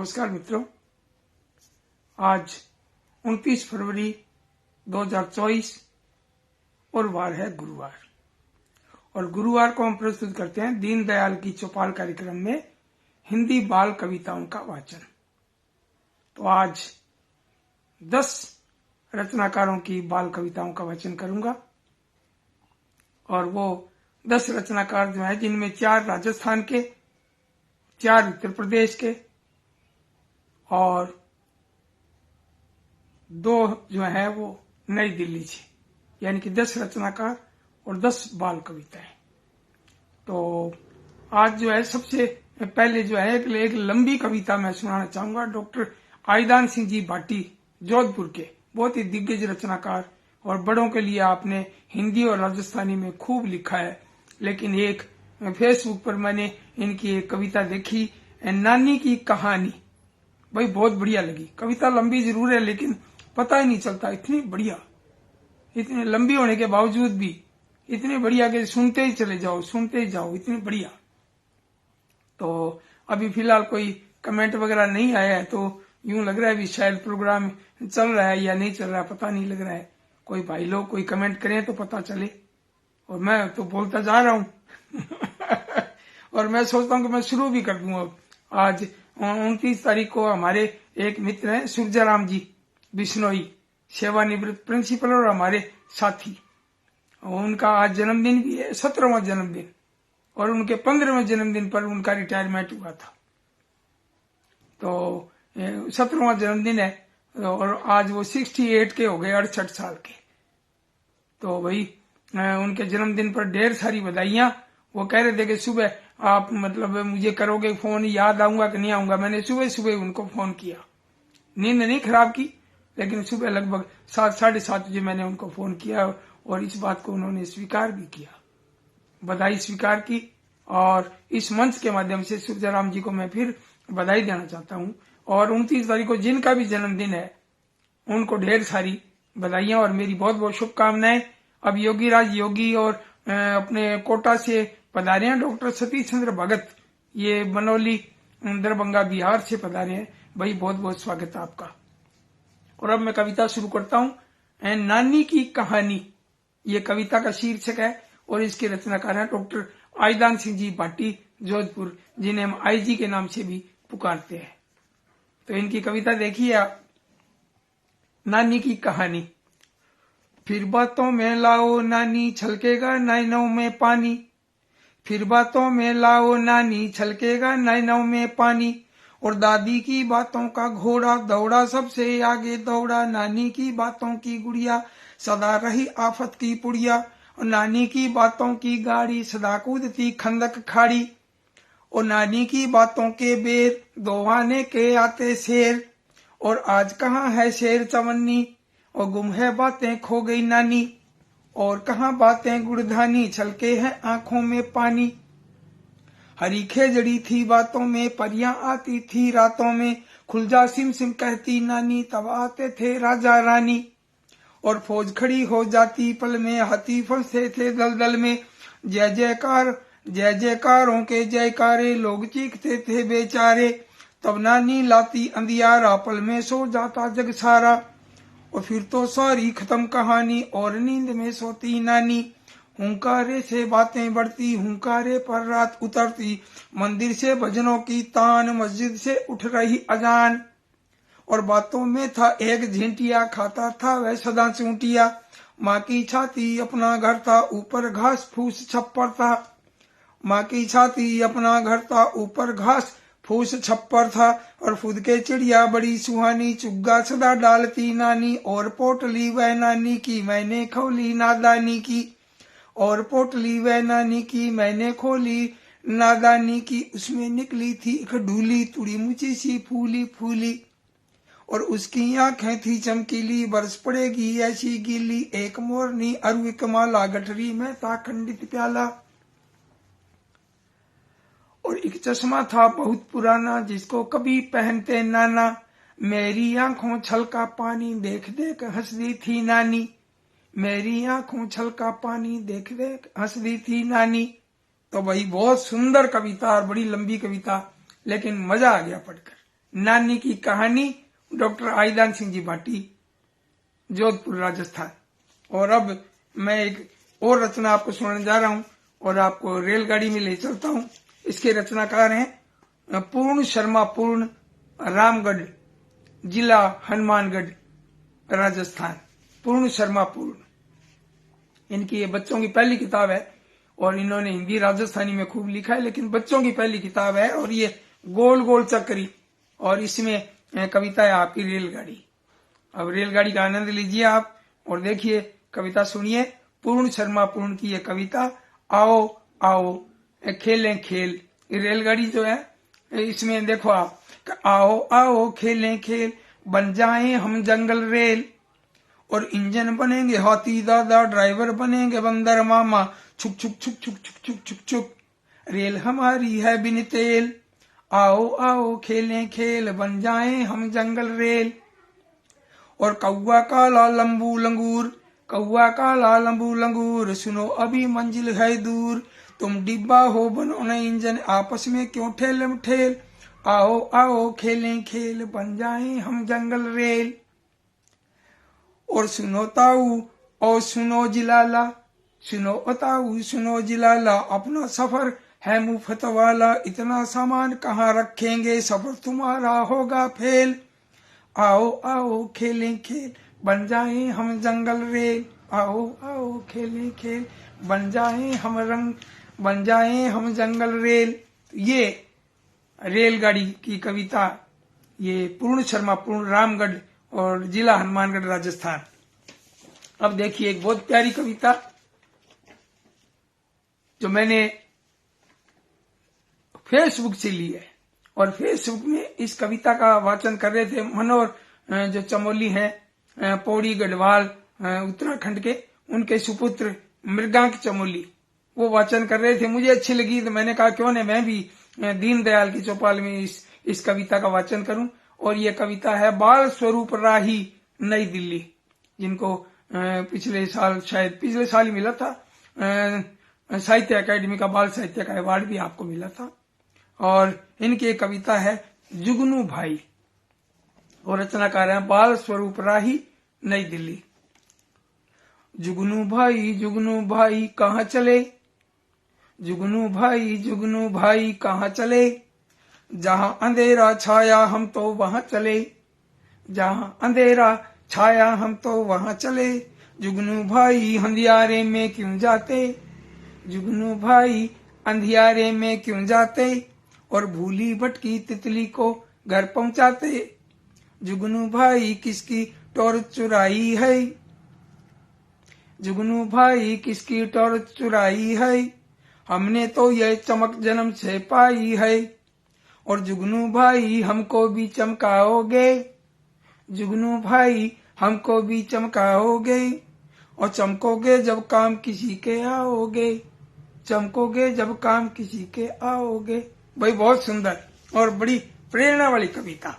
नमस्कार मित्रों, आज 29 फरवरी 2024 और वार है गुरुवार। और गुरुवार को हम प्रस्तुत करते हैं दीनदयाल की चौपाल कार्यक्रम में हिंदी बाल कविताओं का वाचन। तो आज 10 रचनाकारों की बाल कविताओं का वाचन करूंगा और वो 10 रचनाकार जो है जिनमें 4 राजस्थान के, 4 उत्तर प्रदेश के और 2 जो है वो नई दिल्ली से, यानी कि 10 रचनाकार और 10 बाल कविताएं। तो आज जो है सबसे पहले जो है एक लंबी कविता मैं सुनाना चाहूंगा। डॉक्टर आईदान सिंह जी भाटी जोधपुर के बहुत ही दिग्गज रचनाकार, और बड़ों के लिए आपने हिंदी और राजस्थानी में खूब लिखा है। लेकिन एक फेसबुक पर मैंने इनकी एक कविता देखी, नानी की कहानी, भाई बहुत बढ़िया लगी। कविता लंबी जरूर है लेकिन पता ही नहीं चलता, इतनी बढ़िया, इतनी लंबी होने के बावजूद भी इतनी बढ़िया कि सुनते ही चले जाओ, सुनते ही जाओ, इतनी बढ़िया। तो अभी फिलहाल कोई कमेंट वगैरह नहीं आया है, तो यूं लग रहा है भी शायद प्रोग्राम चल रहा है या नहीं चल रहा है, पता नहीं लग रहा है। कोई भाई लोग कोई कमेंट करें तो पता चले। और मैं तो बोलता जा रहा हूं और मैं सोचता हूं कि मैं शुरू भी कर दूं। अब आज 29 तारीख को हमारे एक मित्र हैं सूर्याराम जी बिश्नोई, सेवानिवृत्त प्रिंसिपल और हमारे साथी, उनका आज जन्मदिन भी है, 17वां जन्मदिन, और उनके 15वें जन्मदिन पर उनका रिटायरमेंट हुआ था। तो 17वां जन्मदिन है और आज वो 68 के हो गए, 68 साल के। तो भाई उनके जन्मदिन पर ढेर सारी बधाइयां। वो कह रहे थे कि सुबह आप मतलब मुझे करोगे फोन, याद आऊंगा कि नहीं आऊंगा। मैंने सुबह सुबह उनको फोन किया, नींद नहीं खराब की, लेकिन सुबह लगभग 7 साढ़े 7 बजे मैंने उनको फोन किया और इस बात को उन्होंने स्वीकार भी किया, बधाई स्वीकार की। और इस मंच के माध्यम से सूर्याराम जी को मैं फिर बधाई देना चाहता हूं। और 29 तारीख को जिनका भी जन्मदिन है उनको ढेर सारी बधाइयां और मेरी बहुत बहुत शुभकामनाएं। अब योगीराज योगी और अपने कोटा से पधारे हैं डॉक्टर सतीश चंद्र भगत, ये बनौली दरभंगा बिहार से पधारे हैं। भाई बहुत बहुत स्वागत है आपका। और अब मैं कविता शुरू करता हूं। नानी की कहानी, ये कविता का शीर्षक है और इसके रचनाकार हैं डॉक्टर आईदान सिंह जी भाटी जोधपुर, जिन्हें हम आईजी के नाम से भी पुकारते हैं। तो इनकी कविता देखिए आप। नानी की कहानी। फिर बातों में लाओ नानी, छलकेगा नैनों में पानी। फिर बातों में लाओ नानी, छलकेगा नैनों में पानी। और दादी की बातों का घोड़ा दौड़ा सबसे आगे दौड़ा। नानी की बातों की गुड़िया सदा रही आफत की पुड़िया। और नानी की बातों की गाड़ी सदा कूदती खंदक खाड़ी। और नानी की बातों के बेर दोहाने के आते शेर। और आज कहाँ है शेर चवन्नी, और गुम है बातें खो गई नानी। और कहाँ बातें गुड़धानी, छलके हैं आंखों में पानी। हरी खेजड़ी थी बातों में, परियां आती थी रातों में। खुल जा सिम सिम कहती नानी, तब आते थे राजा रानी। और फौज खड़ी हो जाती पल में, हाथी फंसे थे दलदल में। जय जयकार जय जयकारों के जयकारे, लोग चीखते थे बेचारे। तब नानी लाती अंधियारा, पल में सो जाता जग सारा। और फिर तो सारी खत्म कहानी, और नींद में सोती नानी। हुंकारे से बातें बढ़ती, हुंकारे पर रात उतरती। मंदिर से भजनों की तान, मस्जिद से उठ रही अजान। और बातों में था एक झिंटिया, खाता था वह सदा चूंटिया। माँ की छाती अपना घर था, ऊपर घास फूस छप्पर था। माँ की छाती अपना घर था, ऊपर घास फूस छप्पर था। और खुद के चिड़िया बड़ी सुहानी, चुग्गा सदा डालती नानी। और पोटली वह नानी की मैंने खोली नादानी की। और पोटली वह नानी की मैंने खोली नादानी की। उसमें निकली थी एक ढूली, तुड़ी मुची सी फूली फूली। और उसकी आंखें थी चमकीली, बरस पड़ेगी ऐसी गीली। एक मोरनी अरु एक माला, गठरी में था खंडित प्याला। और एक चश्मा था बहुत पुराना, जिसको कभी पहनते नाना। मेरी आंखों छलका पानी, देख देख हंसदी थी नानी। मेरी आंखों छलका पानी, देख देख हंसदी थी नानी। तो भाई बहुत सुंदर कविता और बड़ी लंबी कविता, लेकिन मजा आ गया पढ़कर। नानी की कहानी, डॉक्टर आईदान सिंह जी भाटी, जोधपुर राजस्थान। और अब मैं एक और रचना आपको सुनाने जा रहा हूं और आपको रेलगाड़ी में ले चलता हूं। इसके रचनाकार हैं पूर्ण शर्मा पूर्ण, रामगढ़ जिला हनुमानगढ़ राजस्थान। पूर्ण शर्मा पूर्ण इनकी ये बच्चों की पहली किताब है और इन्होंने हिंदी राजस्थानी में खूब लिखा है, लेकिन बच्चों की पहली किताब है और ये गोल गोल चक्री, और इसमें कविता है आपकी रेलगाड़ी। अब रेलगाड़ी का आनंद लीजिए आप और देखिए, कविता सुनिए। पूर्ण शर्मा पूर्ण की ये कविता, आओ आओ खेलें खेल। रेलगाड़ी जो है इसमें देखो आप, आओ आओ खेलें खेल, बन जाएं हम जंगल रेल, और इंजन बनेंगे हाथी दादा, ड्राइवर बनेंगे बंदर मामा, छुक छुक छुक छुक छुक छुक छुक छुक, रेल हमारी है बिन तेल, आओ आओ खेलें खेल, बन जाएं हम जंगल रेल। और कौआ काला लंबू लंगूर, कौआ काला लंबू लंगूर, सुनो अभी मंजिल है दूर, तुम डिब्बा हो बनो न इंजन, आपस में क्यों ठेलम ठेल, आओ आओ खेलें खेल, बन जाएं हम जंगल रेल। और सुनो ताऊ और सुनो जिलाला, सुनो ताऊ सुनो जिलाला, अपना सफर है मुफ्त वाला, इतना सामान कहाँ रखेंगे, सफर तुम्हारा होगा फेल, आओ आओ खेलें खेल, बन जाएं हम जंगल रेल, आओ आओ खेलें खेल, बन जाएं हम बन जाएं हम जंगल रेल। ये रेलगाड़ी की कविता, ये पूर्ण शर्मा पूर्ण, रामगढ़ और जिला हनुमानगढ़ राजस्थान। अब देखिए एक बहुत प्यारी कविता जो मैंने फेसबुक से ली है, और फेसबुक में इस कविता का वाचन कर रहे थे मनोहर जो चमोली हैं, पौड़ी गढ़वाल उत्तराखंड के, उनके सुपुत्र मृगांक चमोली, वो वाचन कर रहे थे। मुझे अच्छी लगी तो मैंने कहा क्यों न मैं भी दीनदयाल की चौपाल में इस कविता का वाचन करूं। और ये कविता है बाल स्वरूप राही, नई दिल्ली, जिनको पिछले साल, शायद पिछले साल ही मिला था, साहित्य अकादमी का बाल साहित्य का अवार्ड भी आपको मिला था। और इनकी एक कविता है जुगनू भाई, और रचनाकार है बाल स्वरूप राही, नई दिल्ली। जुगनू भाई कहाँ चले, जुगनू भाई कहाँ चले, जहां अंधेरा छाया हम तो वहां चले, जहां अंधेरा छाया हम तो वहां चले, जुगनू भाई अंधियारे में क्यों जाते, जुगनू भाई अंधियारे में क्यों जाते, और भूली भटकी तितली को घर पहुंचाते, जुगनू भाई किसकी टोर चुराई है, जुगनू भाई किसकी टोर चुराई है, हमने तो यह चमक जन्म से पाई है, और जुगनू भाई हमको भी चमकाओगे, जुगनू भाई हमको भी चमकाओगे, और चमकोगे जब काम किसी के आओगे, चमकोगे जब काम किसी के आओगे। भाई बहुत सुंदर और बड़ी प्रेरणा वाली कविता।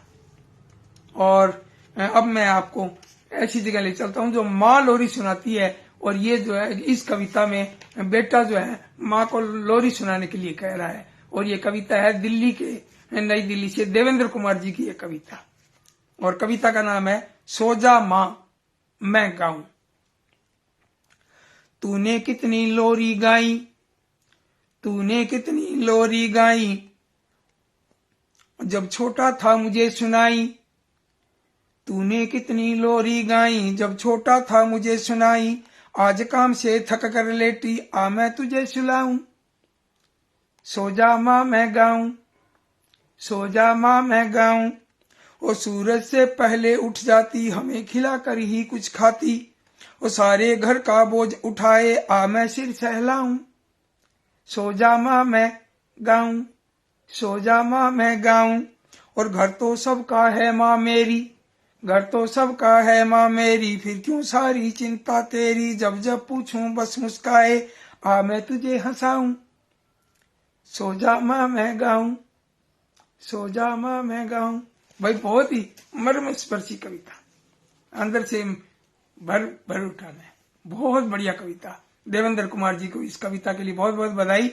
और अब मैं आपको ऐसी जगह ले चलता हूँ जो माँ लोरी सुनाती है, और ये जो है इस कविता में बेटा जो है माँ को लोरी सुनाने के लिए कह रहा है, और ये कविता है दिल्ली के, नई दिल्ली से देवेंद्र कुमार जी की ये कविता, और कविता का नाम है सो जा माँ मैं गाऊं। तूने कितनी लोरी गाई, तूने कितनी लोरी गाई, जब छोटा था मुझे सुनाई, तूने कितनी लोरी गाई, जब छोटा था मुझे सुनाई, आज काम से थक कर लेटी आ मैं तुझे सुलाऊं, सो जा माँ मैं गाऊं, सो जा माँ मैं गाऊं, और सूरज से पहले उठ जाती हमें खिला कर ही कुछ खाती, और सारे घर का बोझ उठाए आ मैं सिर सहलाऊं, सो जा माँ मैं गाऊं, सो जा माँ मैं गाऊं, और घर तो सबका है माँ मेरी, घर तो सबका है माँ मेरी, फिर क्यों सारी चिंता तेरी, जब जब पूछूं बस मुस्काए आ मैं तुझे हंसाऊं, सो जा माँ मैं गाऊं, सो जा माँ मैं गाऊं। भाई बहुत ही मर्म स्पर्शी कविता, अंदर से भर उठाना है, बहुत बढ़िया कविता। देवेंद्र कुमार जी को इस कविता के लिए बहुत बहुत बधाई।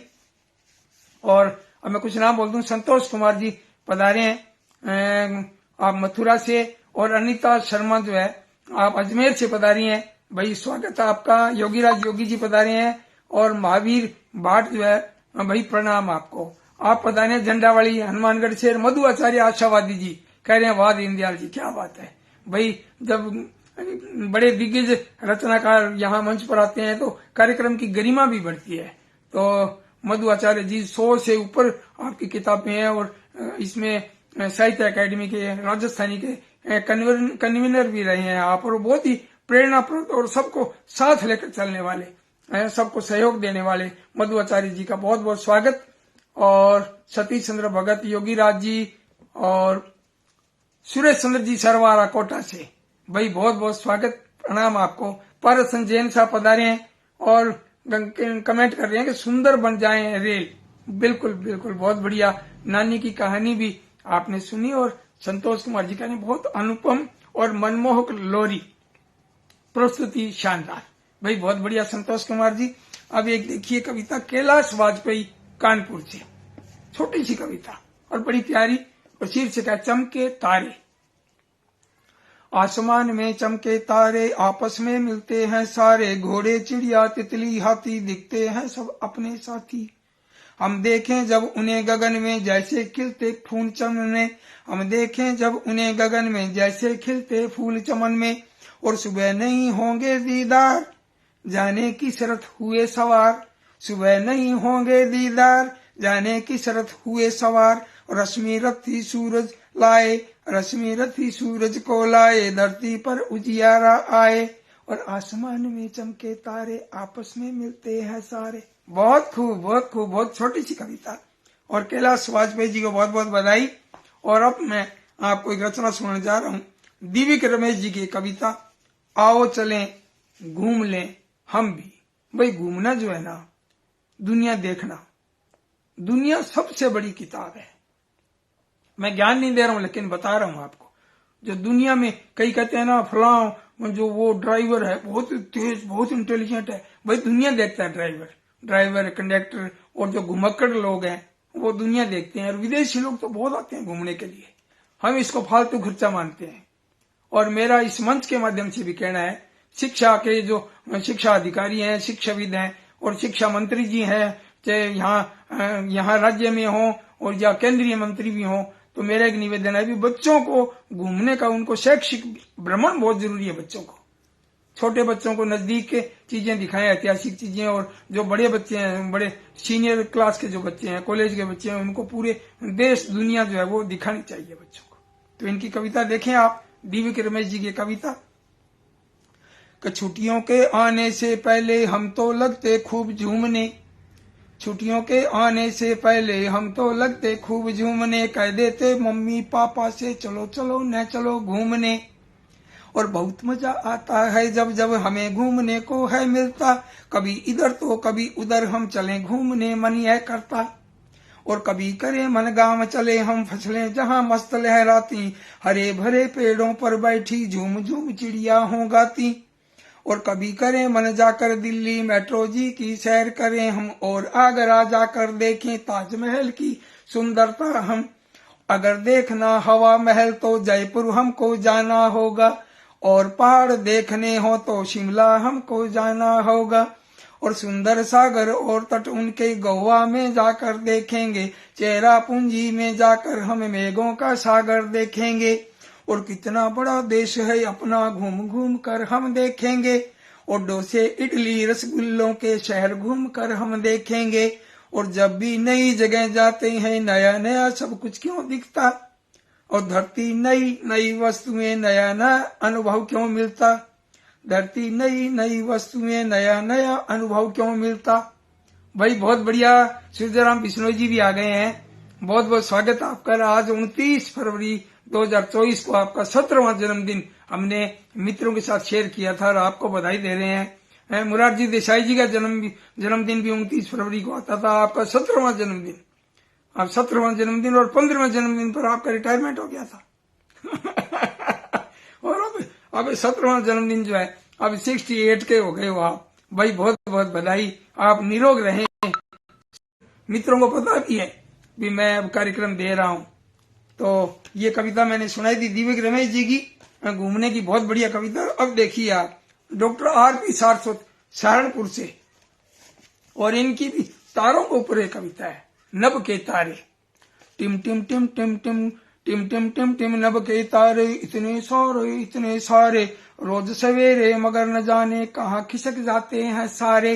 और अब मैं कुछ नाम बोल दूं, संतोष कुमार जी पधारे हैं आप मथुरा से, और अनिता शर्मा जो है आप अजमेर से पधारी हैं। भाई स्वागत है आपका। योगीराज योगी जी पधारे हैं, और महावीर भाट जो है भाई प्रणाम आपको। आप पधारे झंडावाड़ी हनुमानगढ़ से। मधु आचार्य आशावादी जी कह रहे हैं वाह दीनदयाल जी क्या बात है। भाई जब बड़े दिग्गज रचनाकार यहाँ मंच पर आते हैं तो कार्यक्रम की गरिमा भी बढ़ती है। तो मधु आचार्य जी 100 से ऊपर आपकी किताबें हैं, और इसमें साहित्य अकादमी के राजस्थानी के कन्वीनर भी रहे हैं आप, और बहुत ही प्रेरणाप्रद और सबको साथ लेकर चलने वाले, सबको सहयोग देने वाले मधु आचार्य जी का बहुत बहुत स्वागत। और सतीश चंद्र भगत, योगीराज जी और सुरेश चंद्र जी सरवारा कोटा से भाई बहुत बहुत स्वागत, प्रणाम आपको। पारस जैन साहब पधारे हैं और कमेंट कर रहे हैं कि सुंदर बन जाए रेल। बिल्कुल बिल्कुल, बहुत बढ़िया। नानी की कहानी भी आपने सुनी, और संतोष कुमार जी का ने बहुत अनुपम और मनमोहक लोरी, प्रस्तुति शानदार। भाई बहुत बढ़िया संतोष कुमार जी। अब एक देखिए कविता कैलाश वाजपेयी कानपुर से, छोटी सी कविता और बड़ी प्यारी, और शीर्षक है चमके तारे। आसमान में चमके तारे, आपस में मिलते हैं सारे, घोड़े चिड़िया तितली हाथी दिखते हैं सब अपने साथी। हम देखें जब उन्हें गगन में जैसे खिलते फूल चमन में, हम देखें जब उन्हें गगन में जैसे खिलते फूल चमन में, और सुबह नहीं होंगे दीदार जाने की शरत हुए सवार, सुबह नहीं होंगे दीदार जाने की शरत हुए सवार। रश्मि रथी सूरज लाए, रश्मि रथी सूरज को लाए, धरती पर उजियारा आए, और आसमान में चमके तारे, आपस में मिलते हैं सारे। बहुत खूब बहुत खूब, बहुत छोटी सी कविता, और कैलाश वाजपेयी जी को बहुत बहुत बधाई। और अब मैं आपको एक रचना सुनाने जा रहा हूँ, दिव्य रमेश जी की कविता, आओ चलें घूम लें हम भी। भाई घूमना जो है ना, दुनिया देखना, दुनिया सबसे बड़ी किताब है। मैं ज्ञान नहीं दे रहा हूं लेकिन बता रहा हूं आपको। जो दुनिया में कई कहते हैं ना फलां जो वो ड्राइवर है बहुत तेज बहुत इंटेलिजेंट है, भाई दुनिया देखता है। ड्राइवर कंडक्टर और जो घुमक्कड़ लोग हैं वो दुनिया देखते हैं, और विदेशी लोग तो बहुत आते हैं घूमने के लिए। हम इसको फालतू खर्चा मानते हैं। और मेरा इस मंच के माध्यम से भी कहना है, शिक्षा के जो शिक्षा अधिकारी हैं, शिक्षाविद हैं और शिक्षा मंत्री जी हैं, चाहे यहाँ राज्य में हो और या केंद्रीय मंत्री भी हो, तो मेरा एक निवेदन है भी बच्चों को घूमने का, उनको शैक्षिक भ्रमण बहुत जरूरी है। बच्चों को, छोटे बच्चों को नजदीक के चीजें दिखाएं, ऐतिहासिक चीजें, और जो बड़े बच्चे हैं, बड़े सीनियर क्लास के जो बच्चे हैं, कॉलेज के बच्चे हैं, उनको पूरे देश दुनिया जो है वो दिखानी चाहिए बच्चों को। तो इनकी कविता देखें आप, दिव्य रमेश जी की कविता। छुट्टियों के आने से पहले हम तो लगते खूब झूमने, छुट्टियों के आने से पहले हम तो लगते खूब झूमने, कह देते मम्मी पापा से चलो चलो न चलो घूमने, और बहुत मजा आता है जब जब हमें घूमने को है मिलता, कभी इधर तो कभी उधर हम चले घूमने मन यह करता, और कभी करे मन गांव चले हम फसलें जहां मस्त लहराती, हरे भरे पेड़ों पर बैठी झूम झूम चिड़िया हो गाती, और कभी करें मन जाकर दिल्ली मेट्रो जी की सैर करें हम, और आगरा जाकर देखें ताजमहल की सुंदरता हम, अगर देखना हवा महल तो जयपुर हमको जाना होगा, और पहाड़ देखने हो तो शिमला हमको जाना होगा, और सुंदर सागर और तट उनके गोवा में जाकर देखेंगे, चेरापूंजी में जाकर हम मेघों का सागर देखेंगे, और कितना बड़ा देश है अपना घूम घूम कर हम देखेंगे, और डोसे इडली रसगुल्लों के शहर घूम कर हम देखेंगे, और जब भी नई जगह जाते हैं नया नया सब कुछ क्यों दिखता, और धरती नई नई वस्तुएं नया नया अनुभव क्यों मिलता, धरती नई नई वस्तुएं नया नया अनुभव क्यों मिलता। भाई बहुत बढ़िया, सूर्यराम बिश्नोई जी भी आ गए हैं, बहुत बहुत स्वागत आपका। आज 29 फरवरी 2024 को आपका 17वां जन्मदिन हमने मित्रों के साथ शेयर किया था, और आपको बधाई दे रहे हैं। मुरारजी देसाई जी का जन्मदिन भी 29 फरवरी को आता था, आपका 17वां जन्मदिन। अब 17वां जन्मदिन और 15वें जन्मदिन पर आपका रिटायरमेंट हो गया था और अब 17वां जन्मदिन जो है अब 68 के हो गए हो आप। भाई बहुत बहुत बधाई, आप निरोग रहें। मित्रों को पता भी है भी मैं अब कार्यक्रम दे रहा हूं, तो ये कविता मैंने सुनाई थी दिव्य रमेश जी की, घूमने की बहुत बढ़िया कविता। अब देखिए आप, डॉक्टर R.P. सारस्वत सहारनपुर से, और इनकी भी तारों के ऊपर एक कविता है, नभ के तारे। टिम टिम टिम टिम टिम टिम टिम टिम टिम नभ के तारे इतने सारे रोज सवेरे मगर न जाने कहाँ खिसक जाते हैं सारे।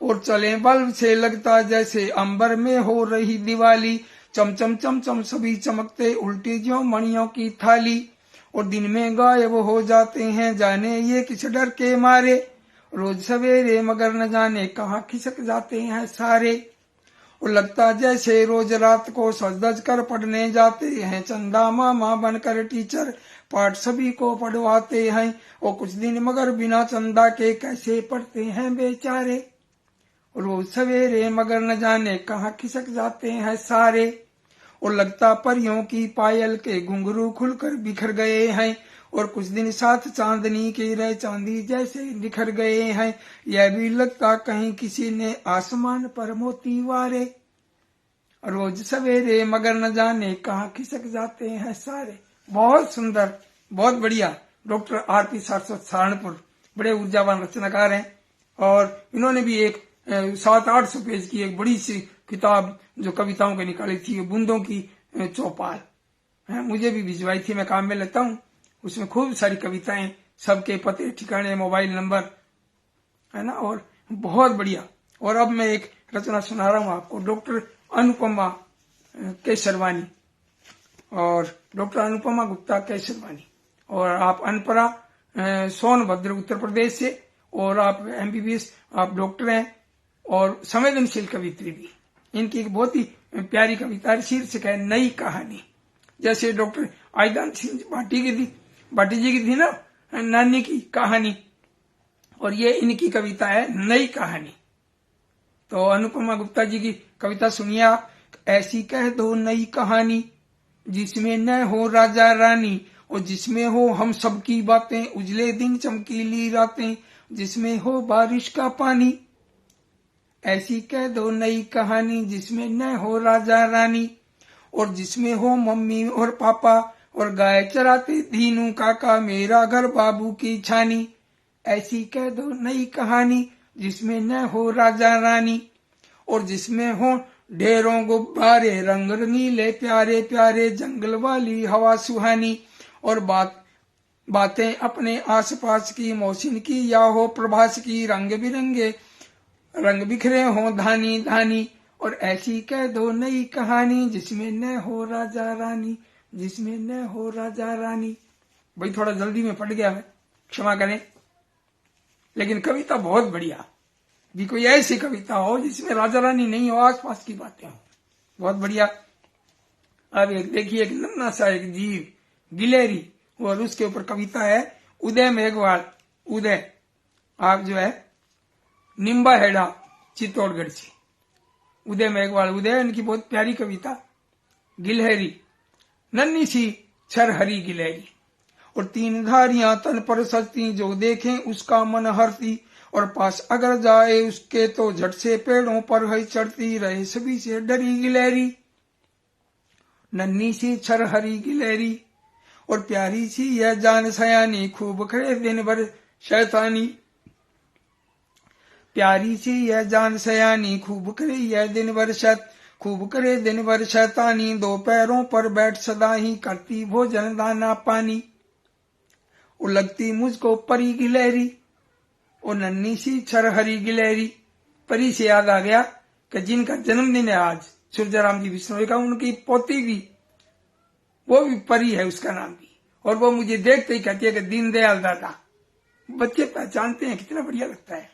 और चले बल्ब से लगता जैसे अंबर में हो रही दिवाली, चम चम चम चम सभी चमकते उल्टी जो मणियों की थाली। और दिन में गायब हो जाते हैं जाने ये किस डर के मारे, रोज सवेरे मगर न जाने कहाँ खिसक जाते हैं सारे। और लगता जैसे रोज रात को सज धज कर पढ़ने जाते हैं चंदा मामा बनकर टीचर, पाठ सभी को पढ़वाते हैं। और कुछ दिन मगर बिना चंदा के कैसे पढ़ते हैं बेचारे, रोज सवेरे मगर न जाने कहाँ खिसक जाते हैं सारे। और लगता परियों की पायल के घुंघरू खुलकर बिखर गए हैं, और कुछ दिन साथ चांदनी के रह चांदी जैसे निखर गए हैं। यह भी लगता कहीं किसी ने आसमान पर मोती वारे, रोज सवेरे मगर न जाने कहाँ खिसक जाते हैं सारे। बहुत सुंदर, बहुत बढ़िया। Doctor R.P. सारस्वत सहारनपुर बड़े ऊर्जावान रचनाकार हैं, और इन्होंने भी एक 700-800 पेज की एक बड़ी सी किताब जो कविताओं की निकाली थी, बूंदों की चौपाल है, मुझे भी भिजवाई थी, मैं काम में लेता हूँ। उसमें खूब सारी कविताएं, सबके पते ठिकाने मोबाइल नंबर है ना, और बहुत बढ़िया। और अब मैं एक रचना सुना रहा हूँ आपको, डॉक्टर अनुपमा केसरवानी, और डॉक्टर अनुपमा गुप्ता केसरवानी, और आप अनपरा सोनभद्र उत्तर प्रदेश से, और आप MBBS आप डॉक्टर हैं, और संवेदनशील कवित्री भी। इनकी एक बहुत ही प्यारी कविता शीर्षक है नई कहानी। जैसे डॉक्टर आइदान सिंह भाटी जी की थी ना नानी की कहानी, और ये इनकी कविता है नई कहानी। तो अनुपमा गुप्ता जी की कविता सुनिए आप। ऐसी कह दो नई कहानी जिसमें न हो राजा रानी, और जिसमें हो हम सबकी बातें, उजले दिन चमकीली रातें, जिसमें हो बारिश का पानी। ऐसी कह दो नई कहानी जिसमें न हो राजा रानी, और जिसमें हो मम्मी और पापा, और गाय चराते दीनू काका, मेरा घर बाबू की छानी। ऐसी कह दो नई कहानी जिसमें न हो राजा रानी, और जिसमें हो ढेरों गुब्बारे, रंग नीले प्यारे प्यारे, जंगल वाली हवा सुहानी, और बातें अपने आसपास की, मौसिन की या हो प्रभास की, रंग बिरंगे रंग बिखरे हो धानी धानी। और ऐसी कह दो नई कहानी जिसमें न हो राजा रानी, जिसमें न हो राजा रानी। भाई थोड़ा जल्दी में पढ़ गया मैं, क्षमा करें, लेकिन कविता बहुत बढ़िया। भी कोई ऐसी कविता हो जिसमें राजा रानी नहीं हो, आसपास की बातें हो, बहुत बढ़िया। अब एक देखिए, एक नन्हा सा एक जीव गिलेरी, और उसके ऊपर कविता है उदय मेघवाल। उदय आप जो है निम्बा हेड़ा चित्तौड़गढ़ से, उदय मेघवाल उदय, इनकी बहुत प्यारी कविता। गिलहरी नन्ही सी छरहरी गिलहरी, और तीन धारियां तन पर सजती, जो देखें उसका मन हरती, और पास अगर जाए उसके तो झट से पेड़ों पर है चढ़ती, रहे सभी से डरी गिलहरी। नन्ही सी छरहरी गिलहरी, और प्यारी सी यह जान सयानी, खूब करे दिन भर शैतानी। प्यारी सी यह जान सयानी, खूब करे यह दिन भर खूब करे दिन भर शैतानी, दो पैरों पर बैठ सदा ही करती भोजन दाना पानी। और लगती मुझको परी गिलहरी, और नन्ही सी छरहरी गिलहरी। परी से याद आ गया कि जिनका जन्मदिन है आज, सूर्यराम जी बिश्नोई का, उनकी पोती भी, वो भी परी है, उसका नाम भी। और वो मुझे देखते ही कहती है कि दीनदयाल दादा। बच्चे पहचानते हैं, कितना बढ़िया लगता है।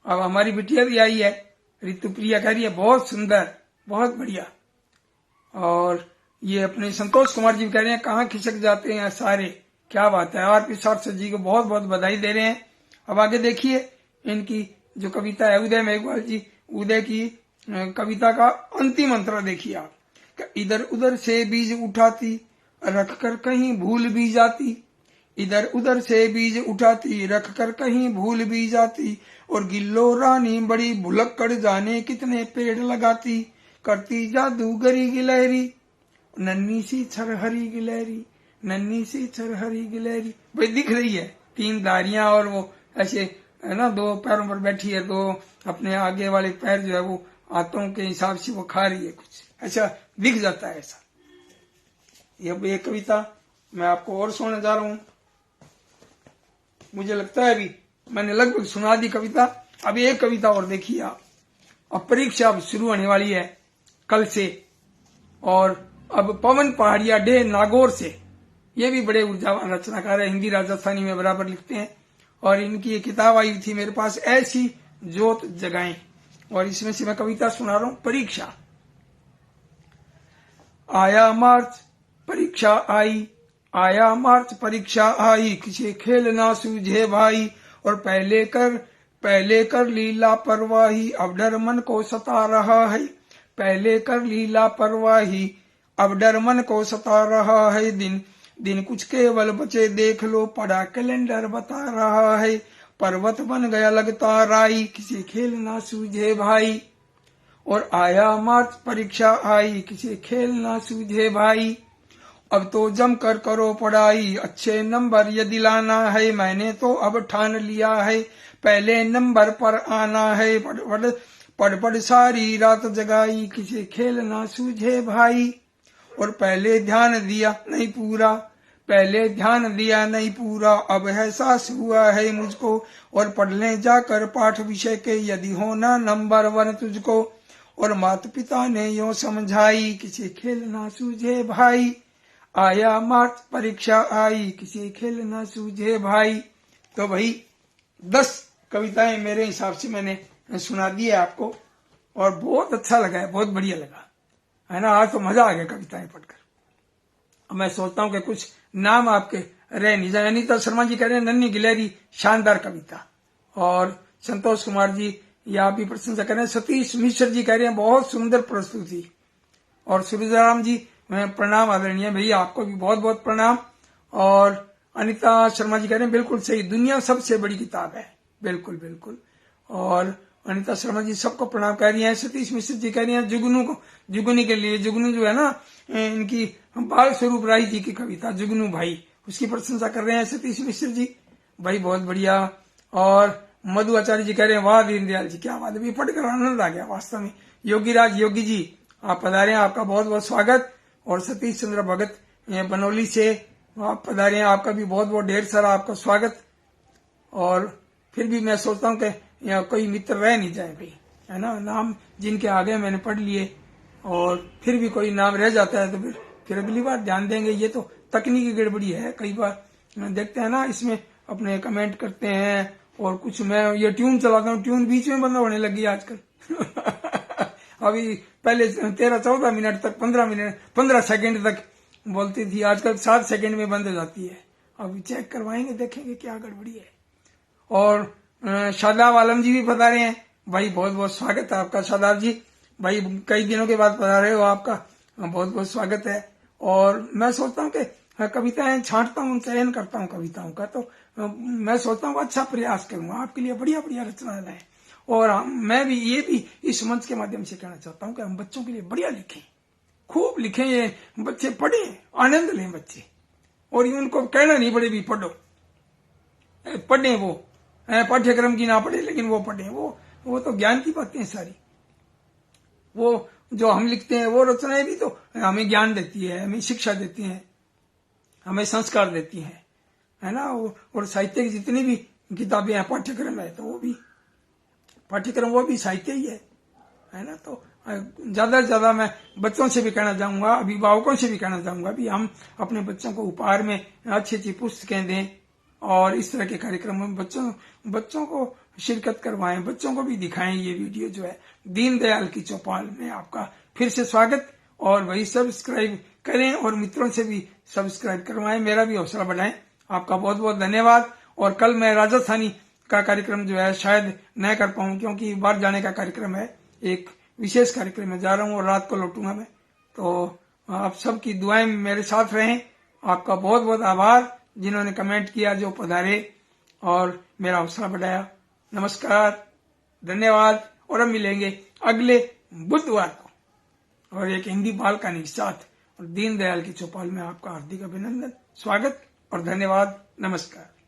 अब हमारी बिटिया भी आई है, ऋतुप्रिया, कह रही है बहुत सुंदर, बहुत बढ़िया। और ये अपने संतोष कुमार जी कह रहे हैं कहाँ खिसक जाते हैं सारे, क्या बात है। R.P. सारस्वत जी को बहुत बहुत बधाई दे रहे हैं। अब आगे देखिए, इनकी जो कविता है उदय मेघवाल जी, उदय की कविता का अंतिम अंतरा देखिए आप। इधर उधर से बीज उठाती, रख कर कहीं भूल भी जाती, इधर उधर से बीज उठाती, रख कर कहीं भूल भी जाती, और गिल्लो रानी बड़ी भुलक्कड़, जाने कितने पेड़ लगाती, करती जादूगरी गिलहरी। नन्ही सी छरहरी गिलहरी, नन्ही सी छरहरी गिलहरी, भाई दिख रही है 3 धारियां और वो ऐसे है ना 2 पैरों पर बैठी है, 2 अपने आगे वाले पैर जो है वो हाथों के हिसाब से वो खा रही है, कुछ ऐसा दिख जाता है ऐसा। ये कविता मैं आपको और सुनाने जा रहा हूं। मुझे लगता है अभी मैंने लगभग सुना दी कविता। अब एक कविता और देखिए आप। अब परीक्षा अब शुरू होने वाली है कल से, और अब पवन पहाड़िया डे नागौर से, ये भी बड़े ऊर्जावान रचनाकार है, हिंदी राजस्थानी में बराबर लिखते हैं, और इनकी एक किताब आई थी मेरे पास, ऐसी जोत जगाएं, और इसमें से मैं कविता सुना रहा हूं। परीक्षा। आया मार्च परीक्षा आई, आया मार्च परीक्षा आई, किसी खेल ना सूझे भाई, और पहले कर लीला परवाही, अब डर मन को सता रहा है, पहले कर लीला परवाही, अब डर मन को सता रहा है, दिन कुछ केवल बचे देख लो, पढ़ा कैलेंडर बता रहा है, पर्वत बन गया लगता राई, किसी खेल ना सूझे भाई, और आया मार्च परीक्षा आई, किसी खेल ना सूझे भाई, अब तो जम कर करो पढ़ाई, अच्छे नंबर ये दिलाना है, मैंने तो अब ठान लिया है, पहले नंबर पर आना है, पढ़ सारी रात जगाई, किसी खेल ना सूझे भाई, और पहले ध्यान दिया नहीं पूरा, पहले ध्यान दिया नहीं पूरा, अब एहसास हुआ है मुझको, और पढ़ ले जाकर पाठ विषय के, यदि होना नंबर 1 तुझको, और माता पिता ने यूं समझाई, किसी खेल ना सूझे भाई, आया मार्च परीक्षा आई, किसी खेल ना सूझे भाई। तो भाई 10 कविताएं मेरे हिसाब से मैंने सुना दी है आपको, और बहुत अच्छा लगा है, बहुत बढ़िया लगा है ना। आज तो मजा आ गया कविताएं पढ़कर। अब मैं सोचता हूँ कि कुछ नाम आपके रह नहीं जाए। अनीता शर्मा जी कह रहे हैं नन्ही गिलहरी शानदार कविता, और संतोष कुमार जी या आप भी प्रशंसा कर रहे हैं। सतीश मिश्र जी कह रहे हैं बहुत सुंदर प्रस्तुति, और सूरजराम जी प्रणाम आदरणीय भैया, आपको भी बहुत बहुत प्रणाम। और अनीता शर्मा जी कह रहे हैं बिल्कुल सही, दुनिया सबसे बड़ी किताब है, बिल्कुल बिल्कुल। और अनीता शर्मा जी सबको प्रणाम कह रही हैं। सतीश मिश्र जी कह रही हैं जुगनू के लिए, जुगनू जो है ना इनकी बाल स्वरूप राय जी की कविता, जुगनू भाई, उसकी प्रशंसा कर रहे हैं सतीश मिश्र जी, भाई बहुत बढ़िया। और मधु आचार्य जी कह रहे हैं वाह दीनदयाल जी क्या बात है, पढ़कर आनंद आ गया वास्तव में। योगी जी आप पधारे हैं, आपका बहुत बहुत स्वागत। और सतीश चंद्र भगत बनौली से आप पधारे हैं, आपका भी बहुत बहुत ढेर सारा आपका स्वागत। और फिर भी मैं सोचता हूँ कि यहाँ कोई मित्र रह नहीं जाए भाई, है ना, नाम जिनके आगे मैंने पढ़ लिए, और फिर भी कोई नाम रह जाता है तो फिर अगली बार ध्यान देंगे। ये तो तकनीकी गड़बड़ी है, कई बार देखते हैं ना इसमें अपने कमेंट करते हैं, और कुछ मैं ये ट्यून चलाता हूँ, ट्यून बीच में बंद होने लगी आजकल अभी पहले 13-14 मिनट तक 15 सेकंड तक बोलती थी, आजकल 7 सेकंड में बंद हो जाती है। अभी चेक करवाएंगे, देखेंगे क्या गड़बड़ी है। और शादाब आलम जी भी पधारे हैं, भाई बहुत बहुत स्वागत है आपका शादाब जी, भाई कई दिनों के बाद पधारे हो, आपका बहुत बहुत स्वागत है। और मैं सोचता हूँ कि कविताएं छांटता हूँ, चयन करता हूँ कविताओं का, तो मैं सोचता हूँ अच्छा प्रयास करूंगा आपके लिए, बढ़िया बढ़िया रचनाएं लाएं। और मैं भी ये भी इस मंच के माध्यम से कहना चाहता हूँ कि हम बच्चों के लिए बढ़िया लिखें, खूब लिखें, ये बच्चे पढ़ें, आनंद लें बच्चे, और उनको कहना नहीं पड़े भी पढ़ो, पढ़ें, वो पाठ्यक्रम की ना पढ़े लेकिन वो पढ़ें, वो तो ज्ञान की बातें सारी, वो जो हम लिखते हैं वो रचनाएं भी तो हमें ज्ञान देती है, हमें शिक्षा देती है, हमें संस्कार देती है ना। और साहित्य की जितनी भी किताबें हैं, पाठ्यक्रम है, तो वो भी पाठ्यक्रम वो भी साहित्य ही है ना। तो ज्यादा से ज्यादा मैं बच्चों से भी कहना चाहूंगा, अभिभावकों से भी कहना चाहूंगा भी हम अपने बच्चों को उपहार में अच्छी अच्छी पुस्तकें दें, और इस तरह के कार्यक्रम में बच्चों को शिरकत करवाएं, बच्चों को भी दिखाएं। ये वीडियो जो है दीनदयाल की चौपाल में आपका फिर से स्वागत, और वही सब्सक्राइब करें और मित्रों से भी सब्सक्राइब करवाएं, मेरा भी हौसला बढ़ाएं। आपका बहुत बहुत धन्यवाद। और कल मैं राजस्थानी का कार्यक्रम जो है शायद न कर पाऊं, क्योंकि बाहर जाने का कार्यक्रम है, एक विशेष कार्यक्रम में जा रहा हूं और रात को लौटूंगा मैं। तो आप सबकी दुआएं मेरे साथ रहें। आपका बहुत बहुत आभार जिन्होंने कमेंट किया, जो पधारे और मेरा हौसला बढ़ाया। नमस्कार, धन्यवाद। और हम मिलेंगे अगले बुधवार को और एक हिंदी बाल कहानी के साथ। और दीनदयाल की चौपाल में आपका हार्दिक अभिनंदन, स्वागत और धन्यवाद। नमस्कार।